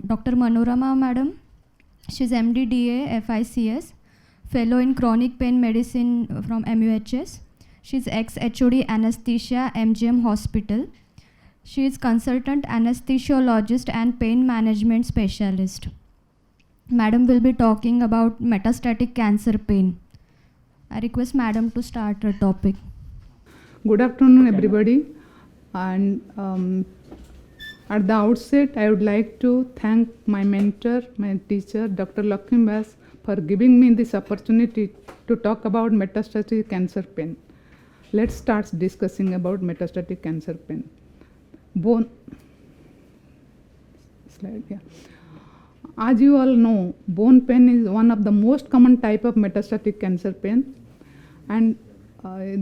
Dr. Manorama Madam. She's MD DA FICS, Fellow in Chronic Pain Medicine from MUHS. She's ex-HOD Anesthesia MGM Hospital. She is Consultant Anesthesiologist and Pain Management Specialist. Madam will be talking about metastatic cancer pain. I request Madam to start her topic. Good afternoon, everybody. And at the outset, I would like to thank my mentor, my teacher, Dr. Lakshmi Vyas, for giving me this opportunity to talk about metastatic cancer pain. Let's start discussing about metastatic cancer pain. As you all know, bone pain is one of the most common type of metastatic cancer pain, and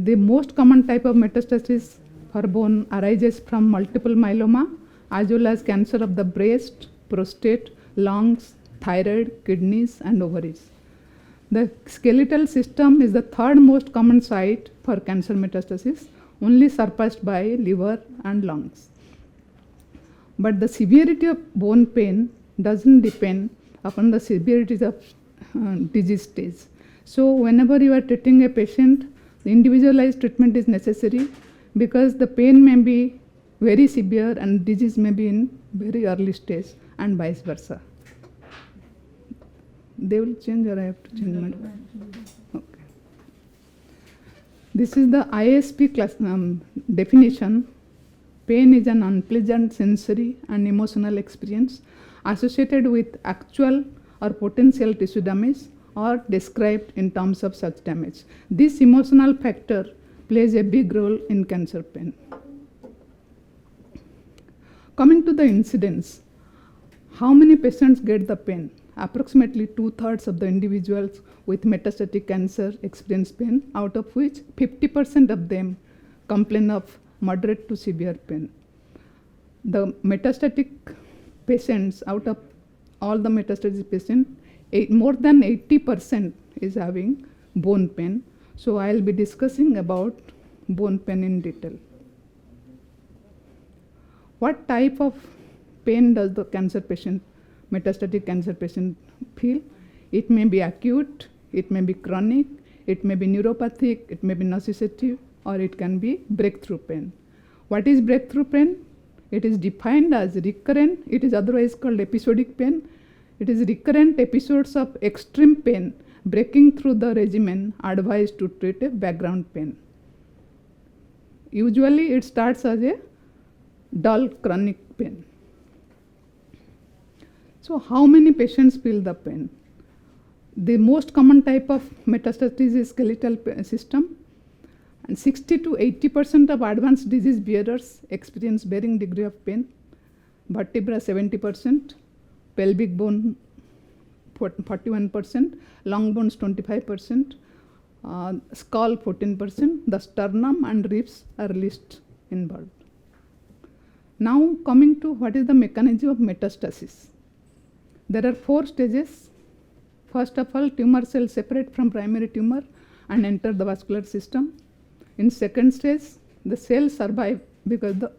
the most common type of metastasis for bone arises from multiple myeloma as well as cancer of the breast, prostate, lungs, thyroid, kidneys and ovaries. The skeletal system is the third most common site for cancer metastasis, only surpassed by liver and lungs. But the severity of bone pain doesn't depend upon the severity of disease stage. So whenever you are treating a patient, the individualized treatment is necessary because the pain may be very severe and disease may be in very early stage and vice versa. They will change or I have to change my okay. This is the ISP class definition. Pain is an unpleasant sensory and emotional experience associated with actual or potential tissue damage or described in terms of such damage. This emotional factor plays a big role in cancer pain. Coming to the incidence, how many patients get the pain? Approximately 2/3 of the individuals with metastatic cancer experience pain, out of which 50% of them complain of moderate to severe pain. The metastatic patients, out of all the metastatic patients, more than 80% is having bone pain. So I'll be discussing about bone pain in detail. What type of pain does the cancer patient, metastatic cancer patient feel? It may be acute, it may be chronic, it may be neuropathic, it may be nociceptive, or it can be breakthrough pain. What is breakthrough pain? It is defined as recurrent, it is otherwise called episodic pain. It is recurrent episodes of extreme pain breaking through the regimen advised to treat a background pain. Usually it starts as a dull chronic pain. So how many patients feel the pain? The most common type of metastasis is skeletal system, and 60 to 80% of advanced disease bearers experience varying degree of pain. Vertebra 70%, pelvic bone 41%, lung bones 25%, skull 14%, the sternum and ribs are least involved. Now coming to what is the mechanism of metastasis. There are 4 stages. First of all, tumor cells separate from primary tumor and enter the vascular system. In second stage, the cells survive because the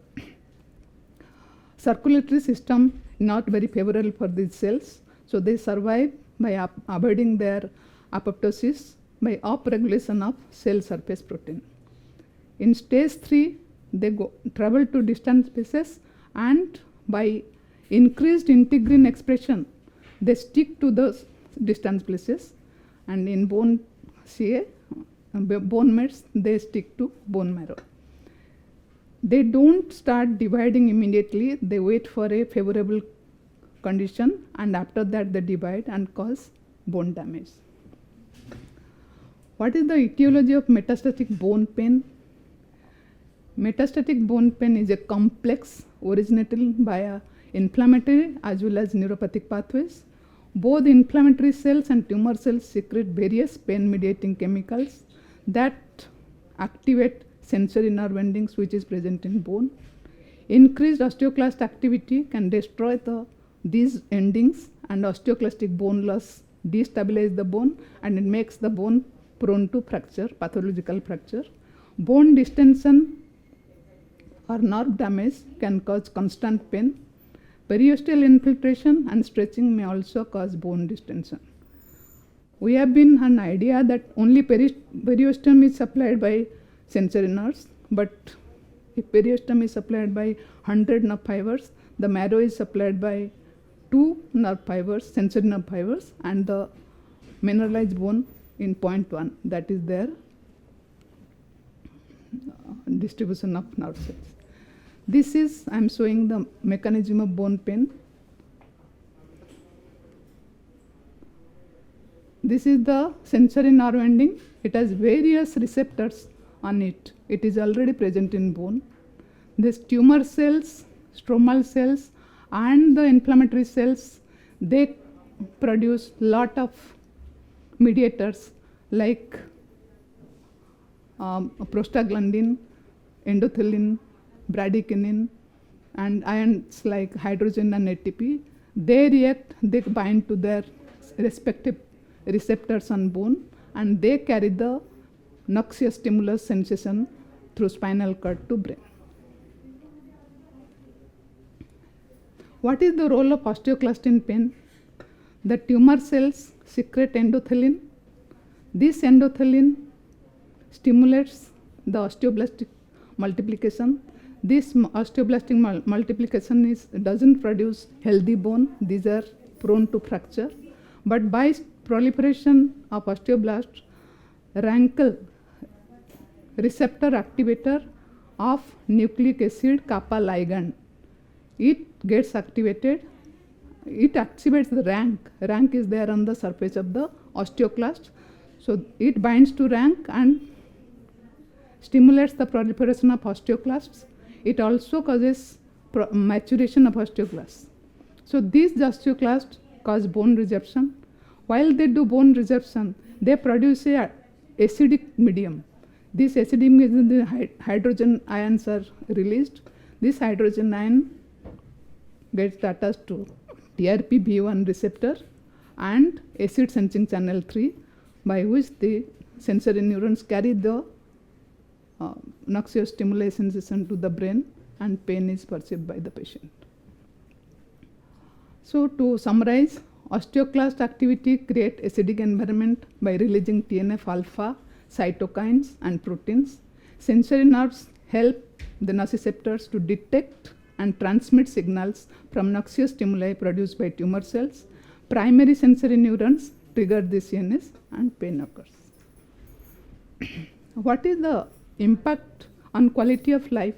circulatory system not very favorable for these cells. So they survive by avoiding their apoptosis by upregulation of cell surface protein. In stage 3, they travel to distant spaces, and by increased integrin expression, they stick to those distant places, and in bone mates, they stick to bone marrow. They don't start dividing immediately, they wait for a favorable condition, and after that they divide and cause bone damage. What is the etiology of metastatic bone pain? Metastatic bone pain is a complex originating by inflammatory as well as neuropathic pathways. Both inflammatory cells and tumor cells secrete various pain mediating chemicals that activate sensory nerve endings which is present in bone. Increased osteoclast activity can destroy these endings, and osteoclastic bone loss destabilizes the bone, and it makes the bone prone to fracture, pathological fracture. Bone distension or nerve damage can cause constant pain. Periosteal infiltration and stretching may also cause bone distension. We have been an idea that only periosteum is supplied by sensory nerves, but if periosteum is supplied by 100 nerve fibers, the marrow is supplied by 2 nerve fibers, sensory nerve fibers, and the mineralized bone in 0.1, that is their distribution of nerve cells. This is, I am showing the mechanism of bone pain. This is the sensory nerve ending. It has various receptors on it. It is already present in bone. These tumor cells, stromal cells, and the inflammatory cells, they produce lot of mediators like prostaglandin, endothelin, bradykinin, and ions like hydrogen and ATP. They react, they bind to their respective receptors on bone, and they carry the noxious stimulus sensation through spinal cord to brain. What is the role of osteoclast in pain? The tumor cells secrete endothelin. This endothelin stimulates the osteoblastic multiplication. This osteoblastic multiplication doesn't produce healthy bone. These are prone to fracture. But by proliferation of osteoblasts, Rankel receptor activator of nucleic acid kappa ligand, it gets activated. It activates the rank. Rank is there on the surface of the osteoclast. So it binds to rank and stimulates the proliferation of osteoclasts. It also causes maturation of osteoclasts. So these osteoclasts cause bone resorption. While they do bone resorption, they produce a acidic medium. This acidic medium, the hydrogen ions are released. This hydrogen ion gets attached to TRPV1 receptor and acid sensing channel 3, by which the sensory neurons carry the noxious stimuli sensation to the brain, and pain is perceived by the patient. So to summarize, osteoclast activity creates acidic environment by releasing TNF alpha, cytokines and proteins. Sensory nerves help the nociceptors to detect and transmit signals from noxious stimuli produced by tumor cells. Primary sensory neurons trigger the CNS and pain occurs. What is the impact on quality of life?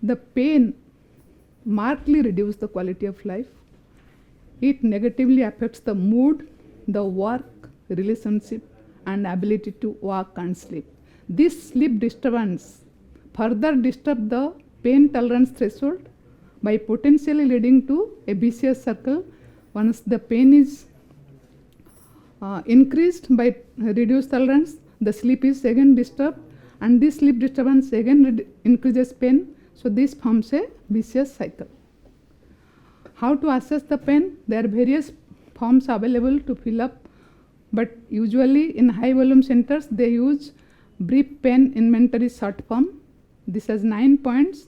The pain markedly reduces the quality of life. It negatively affects the mood, the work, relationship, and ability to walk and sleep. This sleep disturbance further disturbs the pain tolerance threshold by potentially leading to a vicious circle. Once the pain is increased by reduced tolerance, the sleep is again disturbed, and this sleep disturbance again increases pain. So this forms a vicious cycle. How to assess the pain? There are various forms available to fill up, but usually in high volume centers they use brief pain inventory short form. This has 9 points.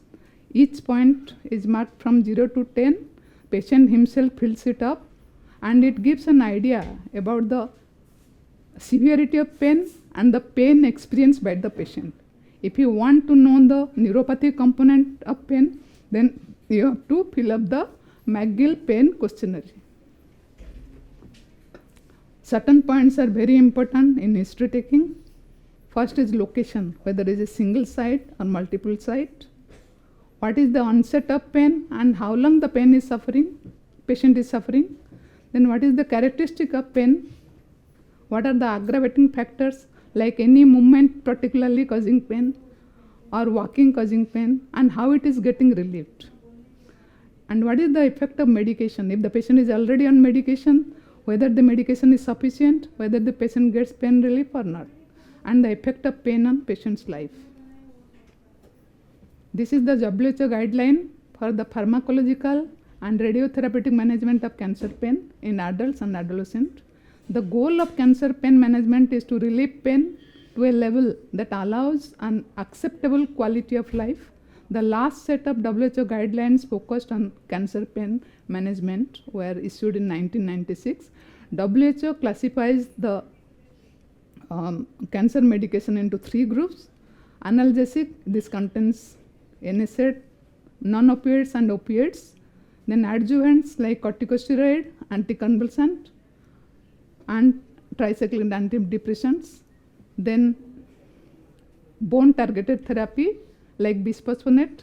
Each point is marked from 0 to 10. Patient himself fills it up, and it gives an idea about the severity of pain and the pain experienced by the patient. If you want to know the neuropathic component of pain, then you have to fill up the McGill pain questionnaire. Certain points are very important in history taking. First is location, whether it is a single site or multiple site. What is the onset of pain and how long the pain is suffering, patient is suffering. Then what is the characteristic of pain? What are the aggravating factors, like any movement particularly causing pain or walking causing pain, and how it is getting relieved. And what is the effect of medication? If the patient is already on medication, whether the medication is sufficient, whether the patient gets pain relief or not, and the effect of pain on patient's life. This is the WHO guideline for the pharmacological and radiotherapeutic management of cancer pain in adults and adolescents. The goal of cancer pain management is to relieve pain to a level that allows an acceptable quality of life. The last set of WHO guidelines focused on cancer pain management were issued in 1996. WHO classifies the cancer medication into 3 groups. Analgesic, this contains NSAID, non-opioids and opioids. Then adjuvants like corticosteroid, anticonvulsant, and tricyclic antidepressants. Then bone targeted therapy like bisphosphonate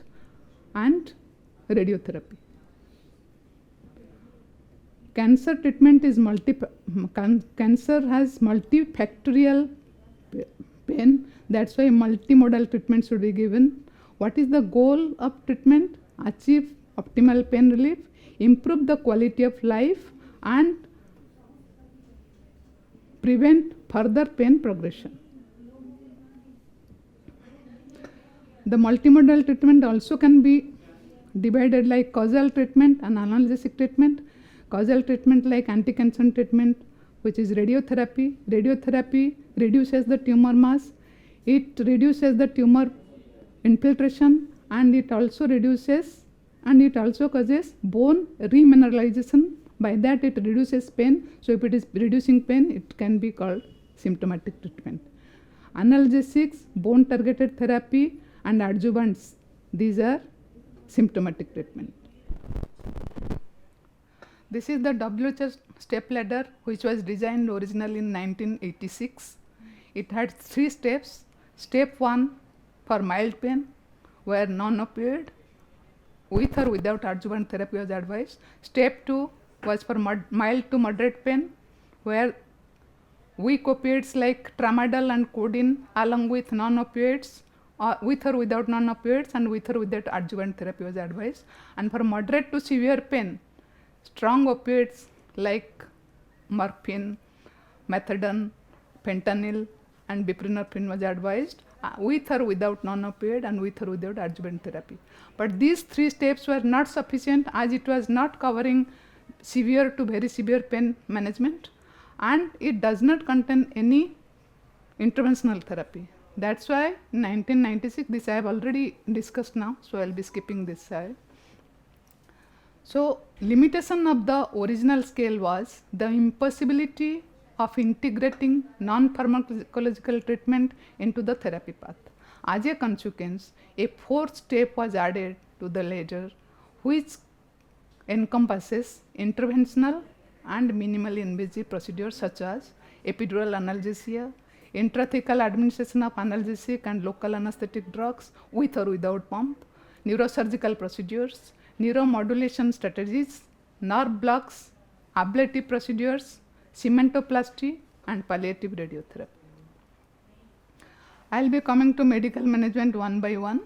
and radiotherapy. Cancer treatment is cancer has multifactorial pain. That's why multimodal treatment should be given. What is the goal of treatment? Achieve optimal pain relief, improve the quality of life, and prevent further pain progression. The multimodal treatment also can be divided like causal treatment and analgesic treatment. Causal treatment like anti-cancer treatment, which is radiotherapy. Radiotherapy reduces the tumor mass, it reduces the tumor infiltration, and it also causes bone remineralization. By that it reduces pain. So if it is reducing pain, it can be called symptomatic treatment. Analgesics, bone targeted therapy, and adjuvants, these are symptomatic treatment. This is the WHO step ladder, which was designed originally in 1986. It had 3 steps. Step 1 for mild pain, where non-opioid with or without adjuvant therapy was advised. Step 2 was for mild to moderate pain, where weak opioids like tramadol and codeine along with non-opioids, with or without non-opioids and with or without adjuvant therapy was advised. And for moderate to severe pain, strong opioids like morphine, methadone, fentanyl, and buprenorphine was advised, with or without non-opioid and with or without adjuvant therapy. But these 3 steps were not sufficient, as it was not covering severe to very severe pain management, and it does not contain any interventional therapy. That's why in 1996, this I have already discussed now, so I will be skipping this slide. So limitation of the original scale was the impossibility of integrating non-pharmacological treatment into the therapy path. As a consequence, a 4th step was added to the ladder, which encompasses interventional and minimally invasive procedures such as epidural analgesia, intrathecal administration of analgesic and local anesthetic drugs with or without pump, neurosurgical procedures, neuromodulation strategies, nerve blocks, ablative procedures, cementoplasty, and palliative radiotherapy. I will be coming to medical management one by one.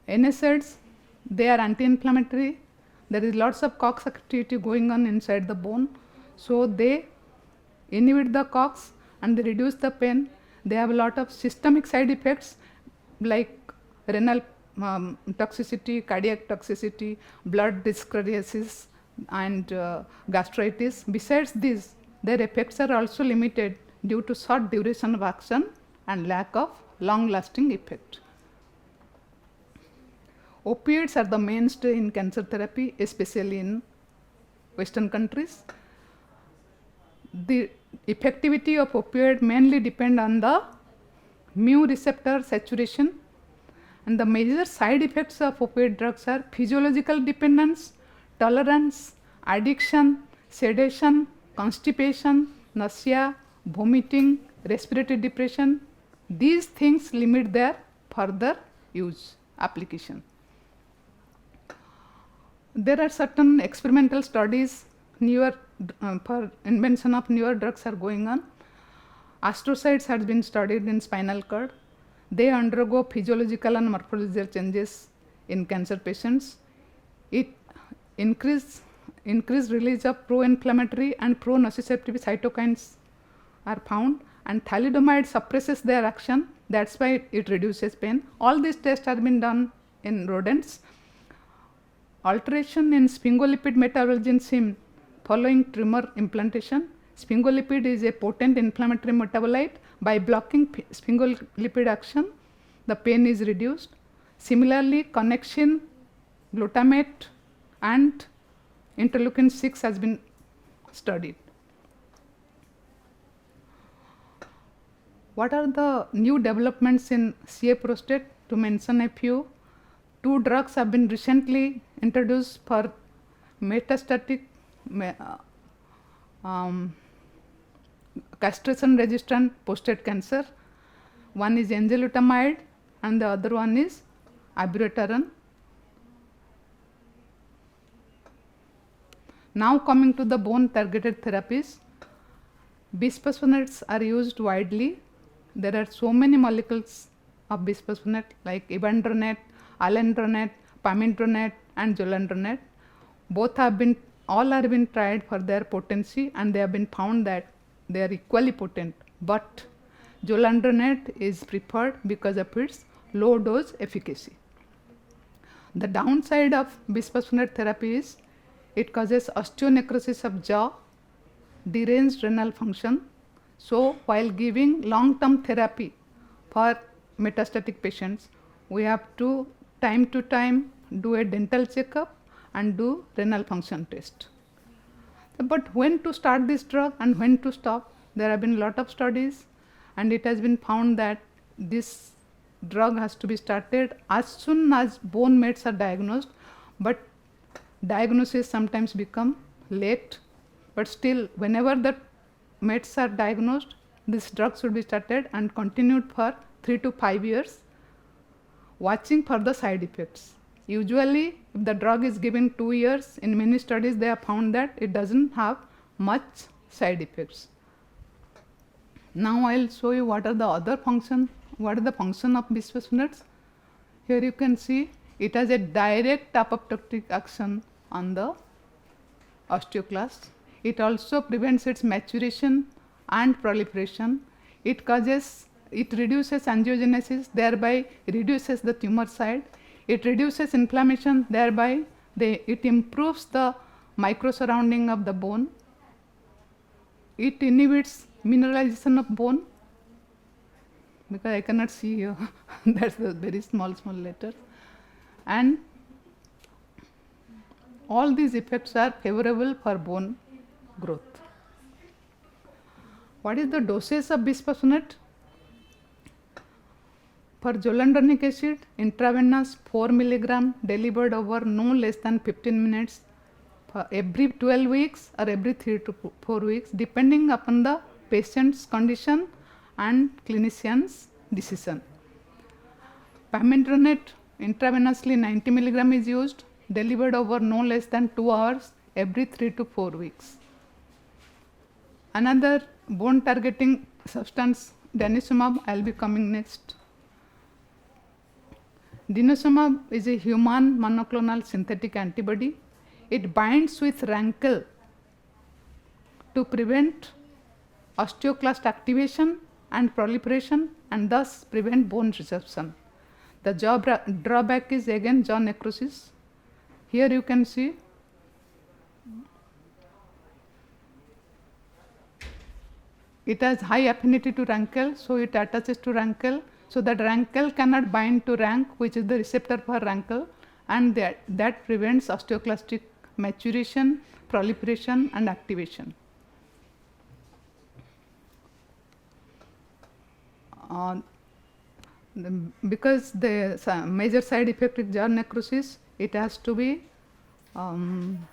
NSAIDs, they are anti-inflammatory. There is lots of COX activity going on inside the bone. So they inhibit the COX and they reduce the pain. They have a lot of systemic side effects like renal toxicity, cardiac toxicity, blood dyscrasia, and gastritis. Besides this, their effects are also limited due to short duration of action and lack of long-lasting effect. Opioids are the mainstay in cancer therapy, especially in Western countries. The effectivity of opioid mainly depend on the mu receptor saturation, and the major side effects of opioid drugs are physiological dependence, tolerance, addiction, sedation, constipation, nausea, vomiting, respiratory depression. These things limit their further use application. There are certain experimental studies for invention of newer drugs are going on. Astrocytes has been studied in spinal cord. They undergo physiological and morphological changes in cancer patients. It increased release of pro-inflammatory and pro-nociceptive cytokines are found, and thalidomide suppresses their action. That's why it reduces pain. All these tests have been done in rodents. Alteration in sphingolipid metabolism in seen following tumor implantation. Sphingolipid is a potent inflammatory metabolite. By blocking sphingolipid action, the pain is reduced. Similarly, connexin, glutamate and interleukin 6 has been studied. What are the new developments in CA prostate? To mention a few, 2 drugs have been recently introduced for metastatic castration resistant prostate cancer. One is enzalutamide and the other one is abiraterone. Now coming to the bone targeted therapies, bisphosphonates are used widely. There are so many molecules of bisphosphonate like ibandronate, alendronate, pamidronate and zoledronate. All have been tried for their potency and they have been found that they are equally potent, but zoledronate is preferred because of its low dose efficacy. The downside of bisphosphonate therapy is it causes osteonecrosis of jaw, deranged renal function. So, while giving long term therapy for metastatic patients, we have to time do a dental checkup and do renal function test. But when to start this drug and when to stop? There have been a lot of studies and it has been found that this drug has to be started as soon as bone mets are diagnosed, but diagnosis sometimes become late, but still whenever the mets are diagnosed, this drug should be started and continued for 3 to 5 years, watching for the side effects. Usually if the drug is given 2 years, in many studies they have found that it doesn't have much side effects. Now I will show you what are the other function, what is the function of bisphosphonates. Here you can see it has a direct apoptotic action on the osteoclast. It also prevents its maturation and proliferation. It reduces angiogenesis, thereby reduces the tumor side. It reduces inflammation, thereby it improves the microsurrounding of the bone. It inhibits mineralization of bone, because I cannot see here, that's the very small letters. And all these effects are favorable for bone growth. What is the dosage of bisphosphonate? For zoledronic acid, intravenous 4 mg delivered over no less than 15 minutes for every 12 weeks or every 3 to 4 weeks, depending upon the patient's condition and clinician's decision. Pamidronate intravenously 90 mg is used, delivered over no less than 2 hours every 3 to 4 weeks. Another bone targeting substance, denosumab, I will be coming next. Denosumab is a human monoclonal synthetic antibody. It binds with rankle to prevent osteoclast activation and proliferation and thus prevent bone resorption. The drawback is again jaw necrosis. Here you can see it has high affinity to rankle, so it attaches to rankle, so that rankle cannot bind to rank, which is the receptor for rankle, and that prevents osteoclastic maturation, proliferation and activation. Because the major side effect is jaw necrosis, it has to be time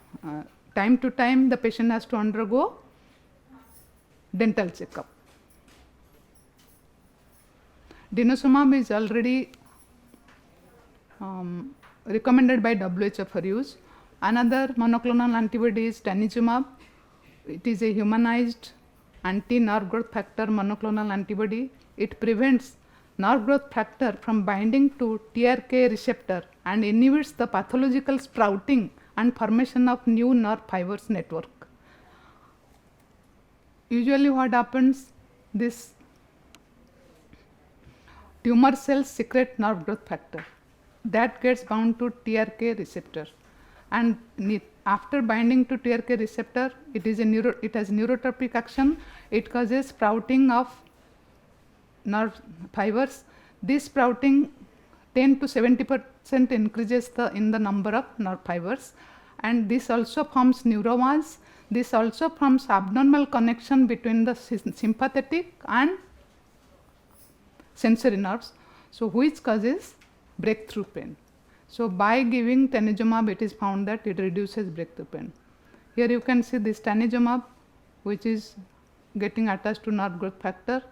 to time the patient has to undergo dental checkup. Denosumab is already recommended by WHO for use. Another monoclonal antibody is tanezumab. It is a humanized anti-nerve growth factor monoclonal antibody. It prevents nerve growth factor from binding to TRK receptor and inhibits the pathological sprouting and formation of new nerve fibers network. Usually what happens, this tumor cells secrete nerve growth factor that gets bound to TRK receptor, and after binding to TRK receptor, it has neurotropic action. It causes sprouting of nerve fibers. This sprouting 10 to 70% increases in the number of nerve fibers, and this also forms neuromas. This also forms abnormal connection between the sympathetic and sensory nerves, so which causes breakthrough pain. So by giving tanezumab, it is found that it reduces breakthrough pain. Here you can see this tanezumab, which is getting attached to nerve growth factor,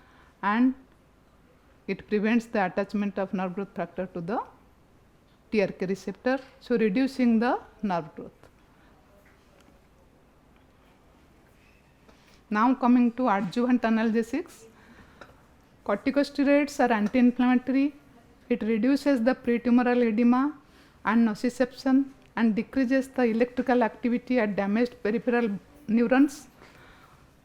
and it prevents the attachment of nerve growth factor to the TRK receptor, so reducing the nerve growth. Now coming to adjuvant analgesics, corticosteroids are anti-inflammatory. It reduces the pretumoral edema and nociception and decreases the electrical activity at damaged peripheral neurons.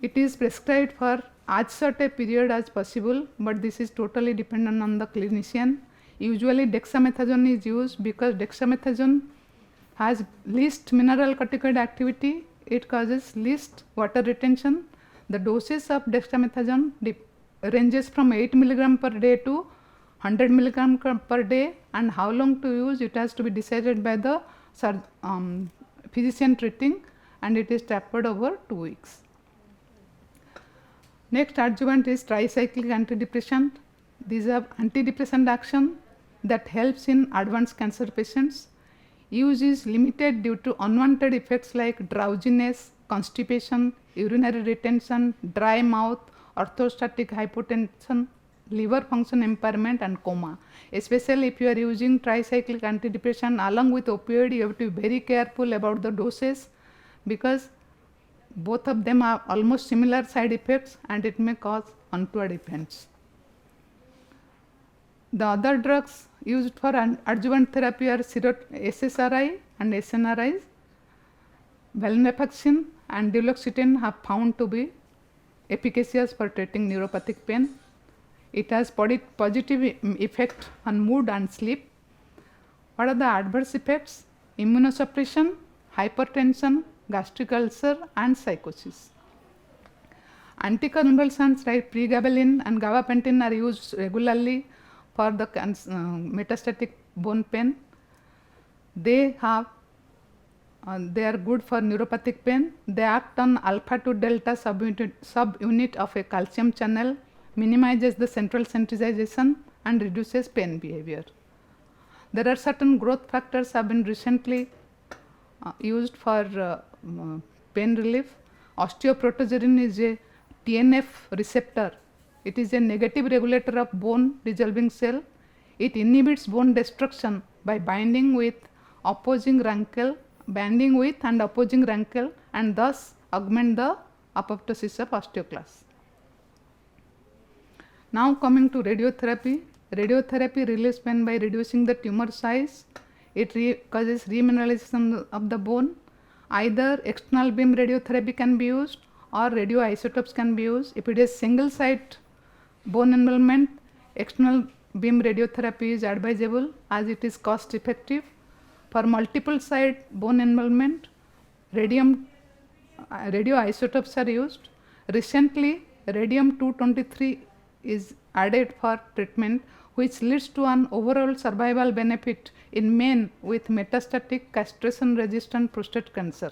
It is prescribed for as short a period as possible, but this is totally dependent on the clinician. Usually dexamethasone is used because dexamethasone has least mineral corticoid activity, it causes least water retention. The doses of dexamethasone ranges from 8 mg per day to 100 mg per day, and how long to use it has to be decided by the physician treating, and it is tapered over 2 weeks. Next adjuvant is tricyclic antidepressant. These are antidepressant action that helps in advanced cancer patients. Use is limited due to unwanted effects like drowsiness, constipation, urinary retention, dry mouth, orthostatic hypotension, liver function impairment, and coma. Especially if you are using tricyclic antidepressant along with opioid, you have to be very careful about the doses, because both of them have almost similar side effects and it may cause untoward events. The other drugs used for adjuvant therapy are SSRI and SNRIs. Venlafaxine and duloxetine have found to be efficacious for treating neuropathic pain. It has positive effect on mood and sleep. What are the adverse effects? Immunosuppression, hypertension, gastric ulcer, and psychosis. Anticonvulsants like pregabalin and gabapentin are used regularly for the metastatic bone pain. They are good for neuropathic pain. They act on alpha to delta subunit of a calcium channel, minimizes the central sensitization, and reduces pain behavior. There are certain growth factors have been recently used for pain relief. Osteoprotogerin is a TNF receptor. It is a negative regulator of bone dissolving cell. It inhibits bone destruction by binding with and opposing rankle, and thus augment the apoptosis of osteoclast. Now coming to radiotherapy. Radiotherapy relieves pain by reducing the tumor size. It causes remineralization of the bone. Either external beam radiotherapy can be used or radioisotopes can be used. If it is single site bone involvement, external beam radiotherapy is advisable as it is cost effective. For multiple site bone involvement, radioisotopes are used. Recently, radium-223 is added for treatment, which leads to an overall survival benefit in men with metastatic castration-resistant prostate cancer.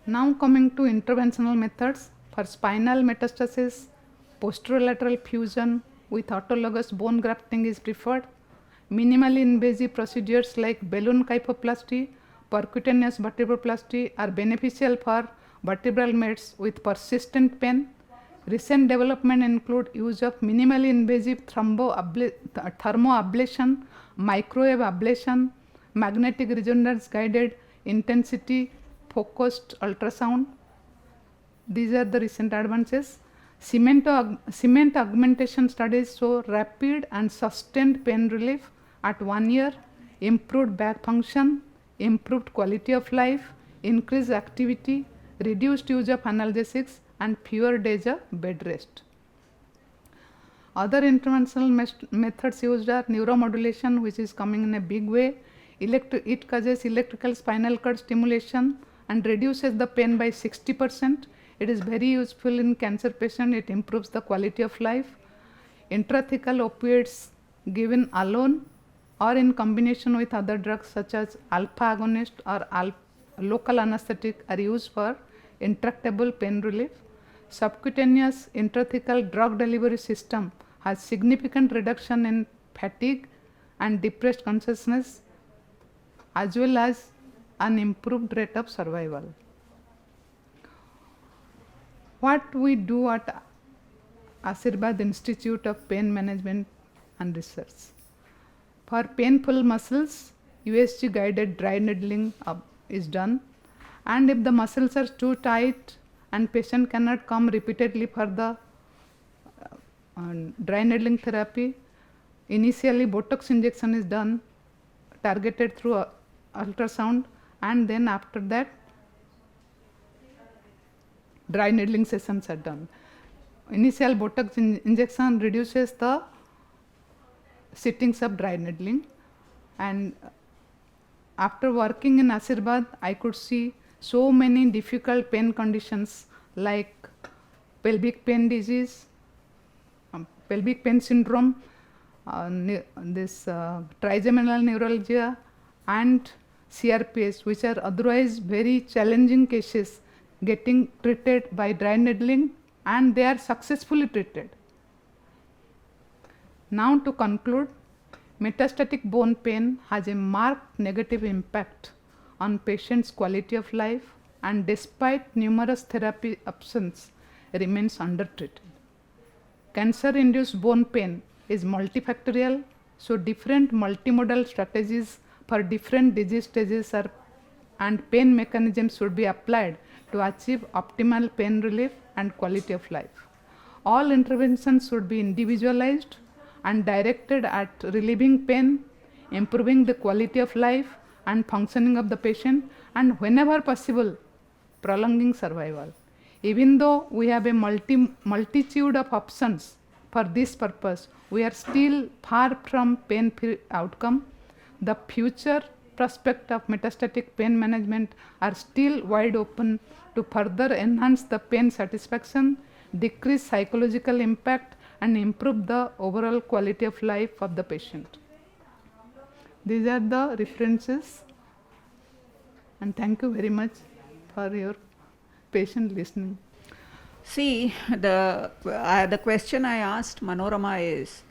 Now coming to interventional methods. For spinal metastasis, posterolateral fusion with autologous bone grafting is preferred. Minimally invasive procedures like balloon kyphoplasty, percutaneous vertebroplasty are beneficial for vertebral mates with persistent pain. Recent development include use of minimally invasive thermoablation, microwave ablation, magnetic resonance guided intensity focused ultrasound. These are the recent advances. Cement augmentation studies show rapid and sustained pain relief at 1 year, improved back function, improved quality of life, increased activity, reduced use of analgesics, and fewer days of bed rest. Other interventional methods used are neuromodulation, which is coming in a big way. It causes electrical spinal cord stimulation and reduces the pain by 60%. It is very useful in cancer patients. It improves the quality of life. intrathecal opioids given alone or in combination with other drugs such as alpha agonist or local anesthetic are used for intractable pain relief. Subcutaneous intrathecal drug delivery system has significant reduction in fatigue and depressed consciousness as well as an improved rate of survival. What we do at Ashirvad Institute of Pain Management and Research. For painful muscles, USG guided dry needling is done, and if the muscles are too tight and patient cannot come repeatedly for the dry needling therapy, initially Botox injection is done targeted through ultrasound, and then after that dry needling sessions are done. Initial Botox injection reduces the sittings of dry needling, and after working in Ashirvad, I could see so many difficult pain conditions like pelvic pain disease, pelvic pain syndrome, this trigeminal neuralgia and CRPS, which are otherwise very challenging cases, getting treated by dry needling, and they are successfully treated. Now to conclude, metastatic bone pain has a marked negative impact on patients' quality of life, and despite numerous therapy options, remains undertreated. Cancer-induced bone pain is multifactorial, so different multimodal strategies for different disease stages and pain mechanisms should be applied to achieve optimal pain relief and quality of life. All interventions should be individualized and directed at relieving pain, improving the quality of life and functioning of the patient, and whenever possible, prolonging survival. Even though we have a multitude of options for this purpose, we are still far from pain-free outcome. The future prospect of metastatic pain management are still wide open to further enhance the pain satisfaction, decrease psychological impact, and improve the overall quality of life of the patient. These are the references, and thank you very much for your patient listening. See, the question I asked Manorama is,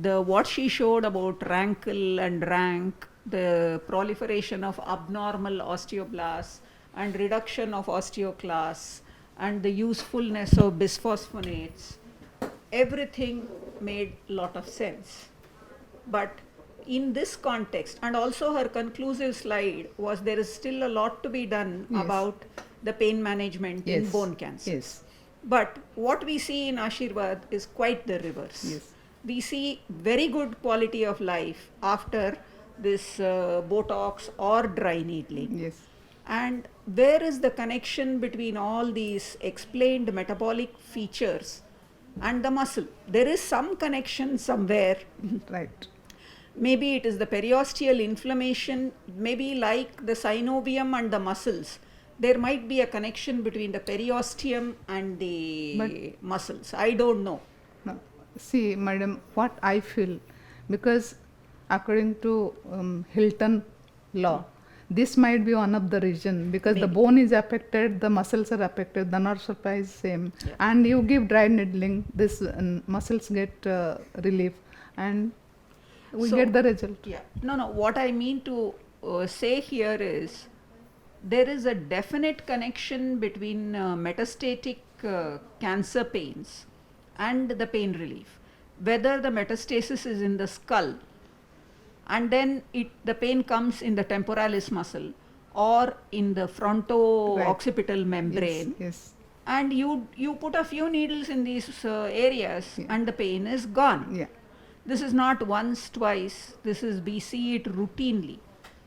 what she showed about rankle and rank, the proliferation of abnormal osteoblasts and reduction of osteoclasts and the usefulness of bisphosphonates, everything made lot of sense. But in this context, and also her conclusive slide was, there is still a lot to be done about the pain management in bone cancer. Yes. But what we see in Ashirvad is quite the reverse. Yes. We see very good quality of life after this Botox or dry needling. Yes. And where is the connection between all these explained metabolic features and the muscle? There is some connection somewhere. Right. Maybe it is the periosteal inflammation, maybe like the synovium and the muscles. There might be a connection between the periosteum and the muscles. I don't know. No. See, madam, what I feel, because according to Hilton law, this might be one of the reason, because the bone is affected, the muscles are affected, the nerve supply is same, and you give dry needling, this muscles get relief, and we get the result. Yeah. No. What I mean to say here is, there is a definite connection between metastatic cancer pains and the pain relief. Whether the metastasis is in the skull and then the pain comes in the temporalis muscle or in the fronto-occipital membrane. Yes. And you put a few needles in these areas and the pain is gone. Yeah. This is not once, twice, we see it routinely.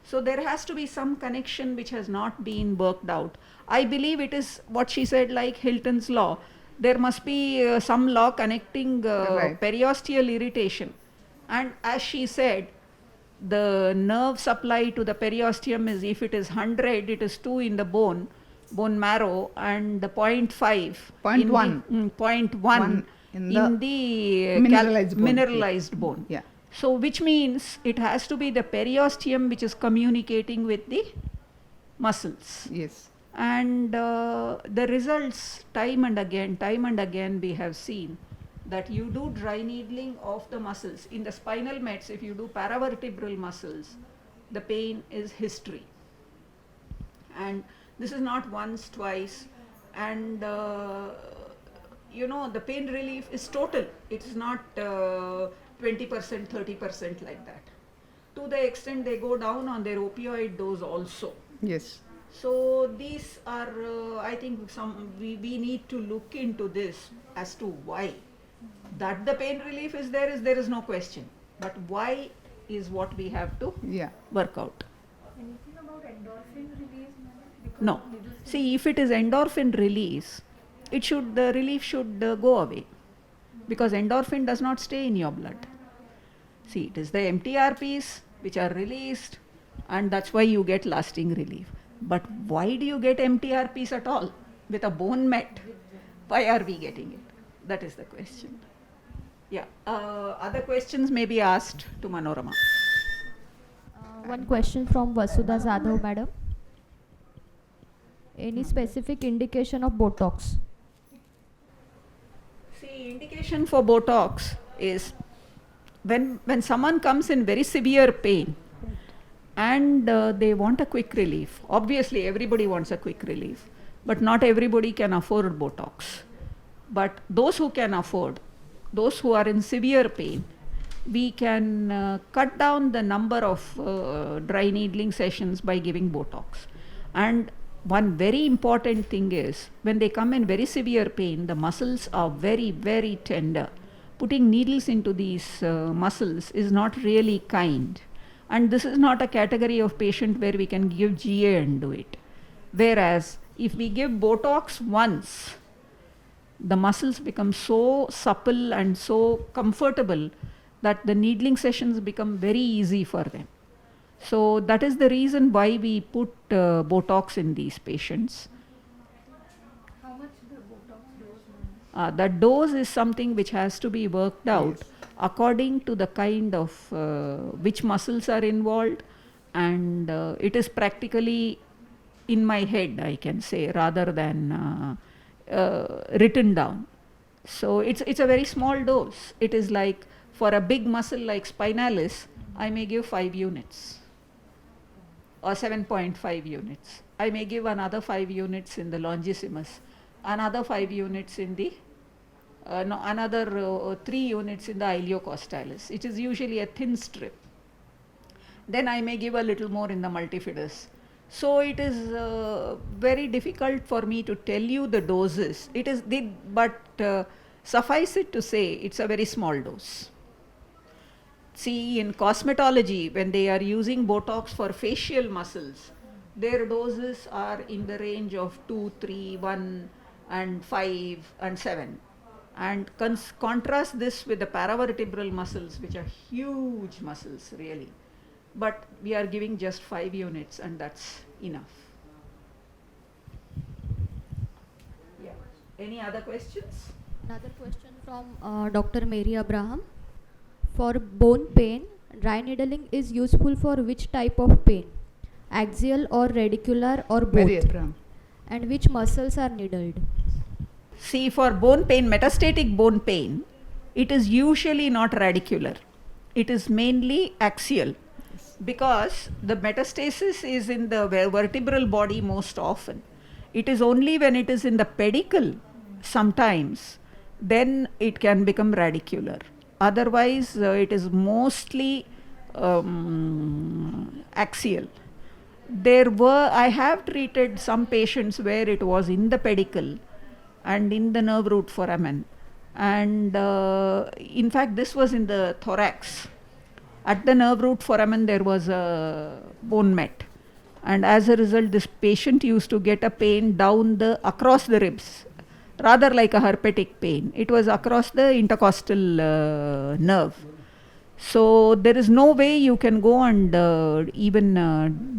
So there has to be some connection which has not been worked out. I believe it is what she said, like Hilton's law. There must be some law connecting periosteal irritation. And as she said, the nerve supply to the periosteum is, if it is 100, it is 2 in the bone marrow, and the 0.5. 0.1. 0.1 In in the the mineralized bone. mineralized bone. Yeah. So, which means it has to be the periosteum which is communicating with the muscles. Yes. And the results, time and again, we have seen that you do dry needling of the muscles. In the spinal mets, if you do paravertebral muscles, the pain is history. And this is not once, twice, and the pain relief is total. It's not 20%, 30% like that. To the extent they go down on their opioid dose also. Yes. So these are, I think, we need to look into this as to why. That the pain relief is there is no question. But why is what we have to Yeah. work out. Anything about endorphin release, madam? Because No. See, if it is endorphin release, the relief should go away, because endorphin does not stay in your blood. See, it is the MTRPs which are released, and that's why you get lasting relief. But why do you get MTRPs at all with a bone met? Why are we getting it? That is the question. Yeah. Other questions may be asked to Manorama. One question from Vasudha Jadhav, madam. Any specific indication of Botox? See, indication for Botox is when someone comes in very severe pain and they want a quick relief. Obviously, everybody wants a quick relief, but not everybody can afford Botox. But those who can afford, those who are in severe pain, we can cut down the number of dry needling sessions by giving Botox. And one very important thing is, when they come in very severe pain, the muscles are very, very tender. Putting needles into these muscles is not really kind. And this is not a category of patient where we can give GA and do it. Whereas, if we give Botox once, the muscles become so supple and so comfortable that the needling sessions become very easy for them. So that is the reason why we put Botox in these patients. how much the Botox dose, madam? The dose is something which has to be worked out Yes. according to the kind of which muscles are involved, and it is practically in my head, I can say, rather than written down. So it's a very small dose. It is like, for a big muscle like spinalis, I may give 5 units or 7.5 units. I may give another 5 units in the longissimus, another 5 units in the another 3 units in the iliocostalis. It is usually a thin strip. Then I may give a little more in the multifidus. So it is very difficult for me to tell you the doses. But suffice it to say, it's a very small dose. See, in cosmetology, when they are using Botox for facial muscles, their doses are in the range of 2, 3, 1, and 5, and 7. And contrast this with the paravertebral muscles, which are huge muscles, really. But we are giving just 5 units, and that's enough. Yeah. Any other questions? Another question from Dr. Mary Abraham. For bone pain, dry needling is useful for which type of pain? Axial or radicular or both? Mary Abraham. And which muscles are needled? See, for bone pain, metastatic bone pain, it is usually not radicular. It is mainly axial, because the metastasis is in the vertebral body most often. It is only when it is in the pedicle, sometimes, then it can become radicular. Otherwise, it is mostly axial. I have treated some patients where it was in the pedicle and in the nerve root foramen. And in fact, this was in the thorax. At the nerve root foramen, there was a bone met. And as a result, this patient used to get a pain across the ribs, rather like a herpetic pain. It was across the intercostal nerve. So there is no way you can go and even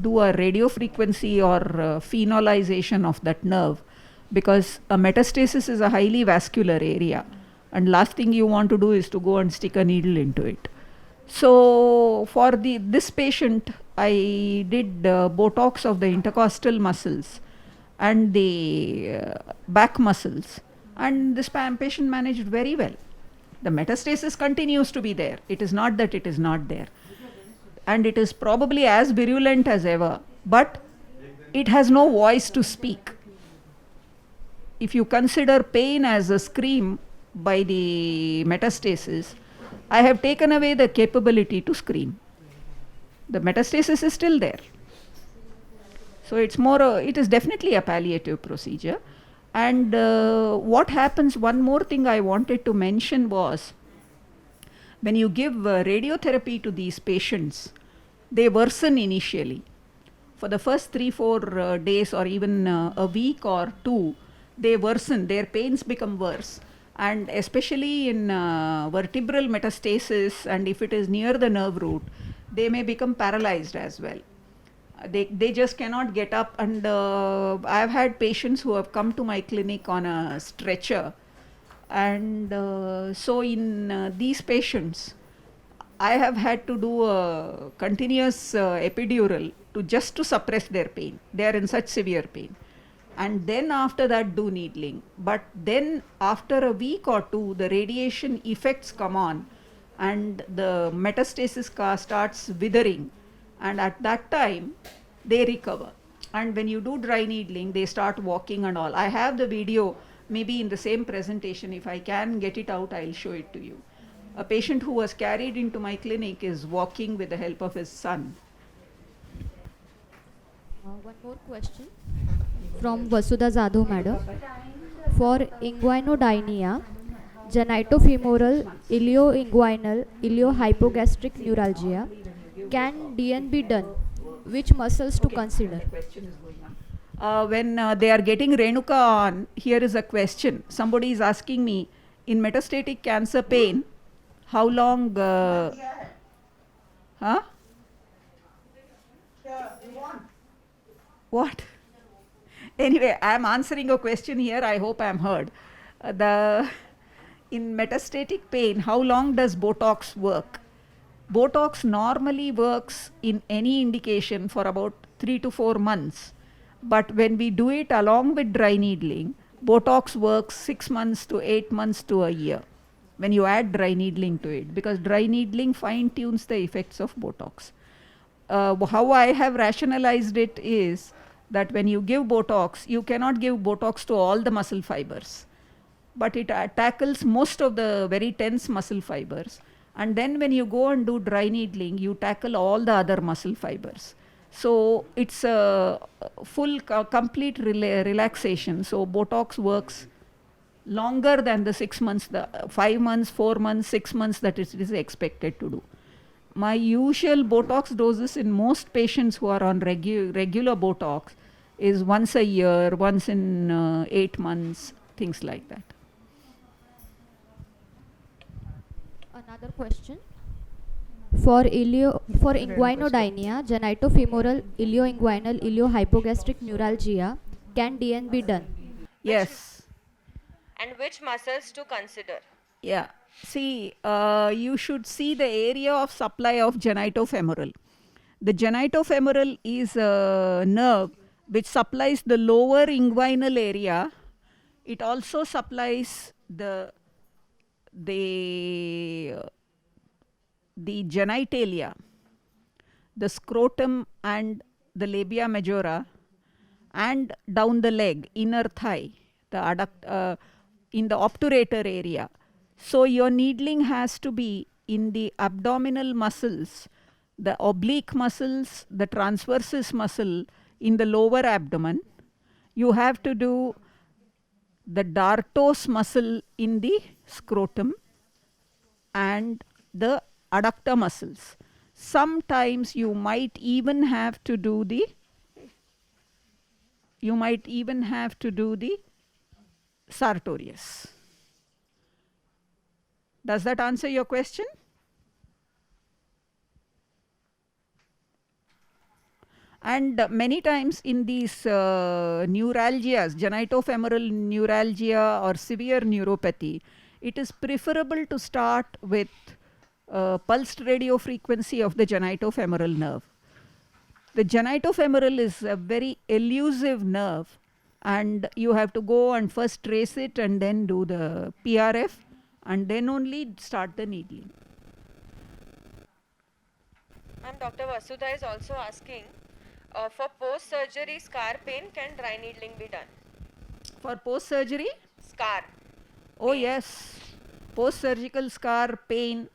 do a radiofrequency or phenolization of that nerve, because a metastasis is a highly vascular area, and last thing you want to do is to go and stick a needle into it. So for this patient, I did Botox of the intercostal muscles and the back muscles, and this patient managed very well. The metastasis continues to be there. It is not that it is not there. And it is probably as virulent as ever, but it has no voice to speak. If you consider pain as a scream by the metastasis, I have taken away the capability to scream. The metastasis is still there. So it's more, it is definitely a palliative procedure. And what happens, one more thing I wanted to mention was, when you give radiotherapy to these patients, they worsen initially. For the first 3-4 days or even a week or two, they worsen, their pains become worse. And especially in vertebral metastasis, and if it is near the nerve root, they may become paralyzed as well. They just cannot get up, and I've had patients who have come to my clinic on a stretcher, and so in these patients, I have had to do a continuous epidural just to suppress their pain. They are in such severe pain. And then after that do needling. But then after a week or two, the radiation effects come on and the metastasis starts withering. And at that time, they recover. And when you do dry needling, they start walking and all. I have the video, maybe in the same presentation. If I can get it out, I'll show it to you. A patient who was carried into my clinic is walking with the help of his son. One more question from Vasudha Jadhav, madam. For inguinodynia, genitofemoral, ilioinguinal, iliohypogastric neuralgia, can DN be done? Which muscles to consider? When they are getting Renuka on, here is a question. Somebody is asking me, in metastatic cancer pain, how long? What? Anyway, I am answering a question here. I hope I am heard. In metastatic pain, how long does Botox work? Botox normally works in any indication for about 3 to 4 months. But when we do it along with dry needling, Botox works 6 months to 8 months to a year when you add dry needling to it, because dry needling fine-tunes the effects of Botox. How I have rationalized it is that when you give Botox, you cannot give Botox to all the muscle fibers, but it tackles most of the very tense muscle fibers. And then when you go and do dry needling, you tackle all the other muscle fibers. So it's a full complete relaxation. So Botox works longer than the 6 months, the 5 months, 4 months, 6 months that it is expected to do. My usual Botox doses in most patients who are on regular Botox is once a year, once in 8 months, things like that. Another question. For inguinodynia, genitofemoral, ilioinguinal, iliohypogastric neuralgia, can DN be done? Yes. And which muscles to consider? Yeah. See, you should see the area of supply of genitofemoral. The genitofemoral is a nerve which supplies the lower inguinal area. It also supplies the genitalia, the scrotum and the labia majora, and down the leg, inner thigh, the in the obturator area. So your needling has to be in the abdominal muscles, the oblique muscles, the transversus muscle in the lower abdomen. You have to do the dartos muscle in the scrotum and the adductor muscles. Sometimes you might even have to do the sartorius. Does that answer your question? And many times in these neuralgias, genitofemoral neuralgia or severe neuropathy, it is preferable to start with pulsed radio frequency of the genitofemoral nerve. The genitofemoral is a very elusive nerve, and you have to go and first trace it and then do the PRF and then only start the needling. Ma'am, Dr. Vasudha is also asking, for post-surgery scar pain, can dry needling be done? For post-surgery? Scar. Oh yes, post-surgical scar pain,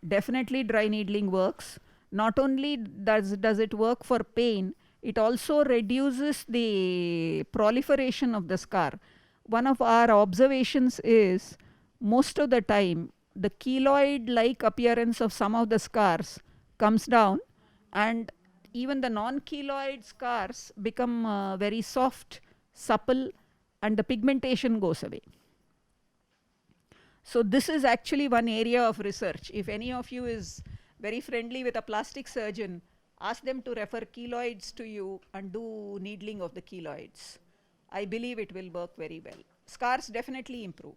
definitely dry needling works. Not only does it work for pain, it also reduces the proliferation of the scar. One of our observations is most of the time the keloid-like appearance of some of the scars comes down, and even the non-keloid scars become very soft, supple, and the pigmentation goes away. So this is actually one area of research. If any of you is very friendly with a plastic surgeon, ask them to refer keloids to you and do needling of the keloids. I believe it will work very well. Scars definitely improve.